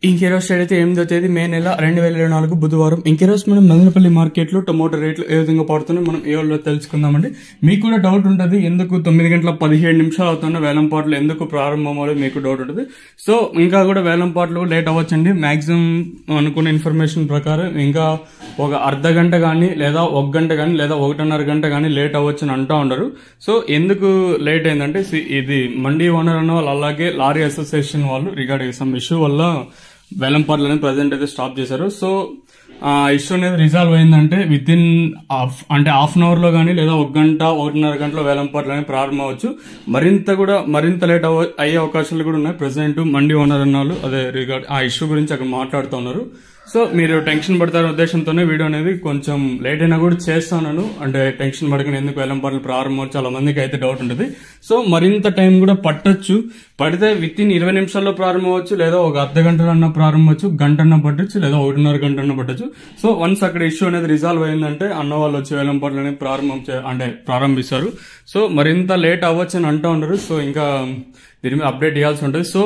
ఇంకెరోజు అయితే 8వ తేదీ మే నెల 2024 బుధవారం. ఇంకెరోజు మనం మదనపల్లి మార్కెట్లో టమోటా రేట్లు ఏ విధంగా పడుతున్నాయి మనం ఏ వాళ్ళు తెలుసుకుందామండి. మీకు కూడా డౌట్ ఉంటుంది, ఎందుకు 9:17 అవుతున్న వేలంపాట్లు ఎందుకు ప్రారంభం అవ్వాలి మీకు డౌట్ ఉంటుంది. సో ఇంకా కూడా వేలంపాట్లు లేట్ అవ్వచ్చండి. మాక్సిమం అనుకున్న ఇన్ఫర్మేషన్ ప్రకారం ఇంకా ఒక అర్ధ గంట కానీ లేదా 1 గంట కానీ లేదా 1.5 గంట కానీ లేట్ అవ్వచ్చు అని అంటూ ఉండరు. సో ఎందుకు లేట్ అయిందంటే ఇది మండీ ఓనర్ అన్న వాళ్ళు అలాగే లారీ అసోసియేషన్ వాళ్ళు రిగార్డింగ్ సమ్ ఇష్యూ వల్ల వేలంపాట్లు అనేది ప్రజెంట్ అయితే స్టాప్ చేశారు. సో ఆ ఇష్యూ అనేది రిజాల్వ్ అయిందంటే within half an hour లో కానీ లేదా 1 గంట 1.5 గంటలో వేలంపాట్లు అనేది ప్రారంభం అవ్వచ్చు. మరింత లేట్ అయ్యే అవకాశాలు కూడా ఉన్నాయి. ప్రెసిడెంట్ మండీ ఓనర్ అన్న వాళ్ళు అదే రిగార్డ్ ఆ ఇష్యూ గురించి అక్కడ మాట్లాడుతున్నారు. సో మీరు టెన్షన్ పడతారనే ఉద్దేశంతోనే వీడియో అనేది కొంచెం లేట్ అయినా కూడా చేస్తాను. అంటే టెన్షన్ పడకుండా ఎందుకు వేలంపాట్లు ప్రారంభం చాలా మందికి అయితే డౌట్ ఉంటుంది. సో మరింత టైం కూడా పడితే విత్ ఇన్ 20 నిమిషాల్లో ప్రారంభం అవ్వచ్చు, లేదా ఒక అర్ధ గంటలో అన్న ప్రారంభం అవ్వచ్చు, గంట అన్న పట్టచ్చు, లేదా 1.5 గంట అన్న పట్టచ్చు. సో వన్స్ అక్కడ ఇష్యూ అనేది రిజాల్వ్ అయిందంటే అన్న వాళ్ళు వచ్చి వేలంపాట్లు అనేది ప్రారంభిస్తారు. సో మరింత లేట్ అవ్వచ్చు అని అంటూ ఉన్నారు. సో ఇంకా దీని మీద అప్డేట్ ఇవ్వాల్సి ఉంటుంది. సో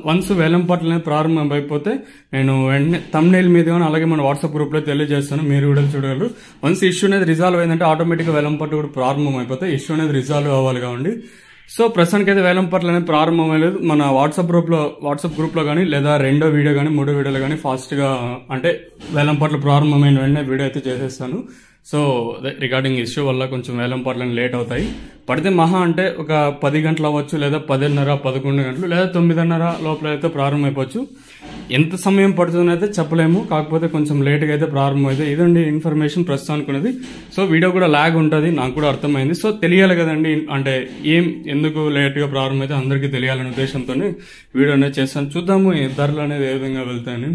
వన్స్ వేలంపాట్లు అనేది ప్రారంభం అయిపోతే నేను వెంటనే థంబ్నెయిల్ మీద కానీ అలాగే మన వాట్సాప్ గ్రూప్ లో తెలియజేస్తాను, మీరు కూడా చూడగలరు. వన్స్ ఇష్యూ అనేది రిజాల్వ్ అయిందంటే ఆటోమేటిక్ గా వేలంపాట్లు కూడా ప్రారంభం అయిపోతాయి. ఇష్యూ అనేది రిజాల్వ్ అవ్వాలి కావండి. సో ప్రస్తుతానికి అయితే వేలంపాట్లు అనేది ప్రారంభం అయ్యలేదు. మన వాట్సాప్ గ్రూప్ లో కానీ లేదా 2వ వీడియో కానీ 3వ వీడియోలో కానీ ఫాస్ట్ గా అంటే వేలంపాట్లు ప్రారంభమైన వెంటనే వీడియో అయితే చేసేస్తాను. సో రిగార్డింగ్ ఇష్యూ వల్ల కొంచెం వేలంపాట్లు లేట్ అవుతాయి. పడితే మహా అంటే ఒక 10 గంటలు అవ్వచ్చు, లేదా 10:30, 11 గంటలు, లేదా 9:30 లోపల అయితే ప్రారంభం అయిపోవచ్చు. ఎంత సమయం పడుతుందని అయితే చెప్పలేము, కాకపోతే కొంచెం లేట్గా అయితే ప్రారంభం అయితే. ఇదండి ఇన్ఫర్మేషన్ ప్రస్తుతానికి ఉన్నది. సో వీడియో కూడా లాగ్ ఉంటుంది, నాకు కూడా అర్థమైంది. సో తెలియాలి కదండి, అంటే ఎందుకు లేట్గా ప్రారంభం అయితే అందరికీ తెలియాలనే ఉద్దేశంతో వీడియో అనేది చేస్తాను. చూద్దాము ధరలు అనేది ఏ విధంగా వెళ్తాయని.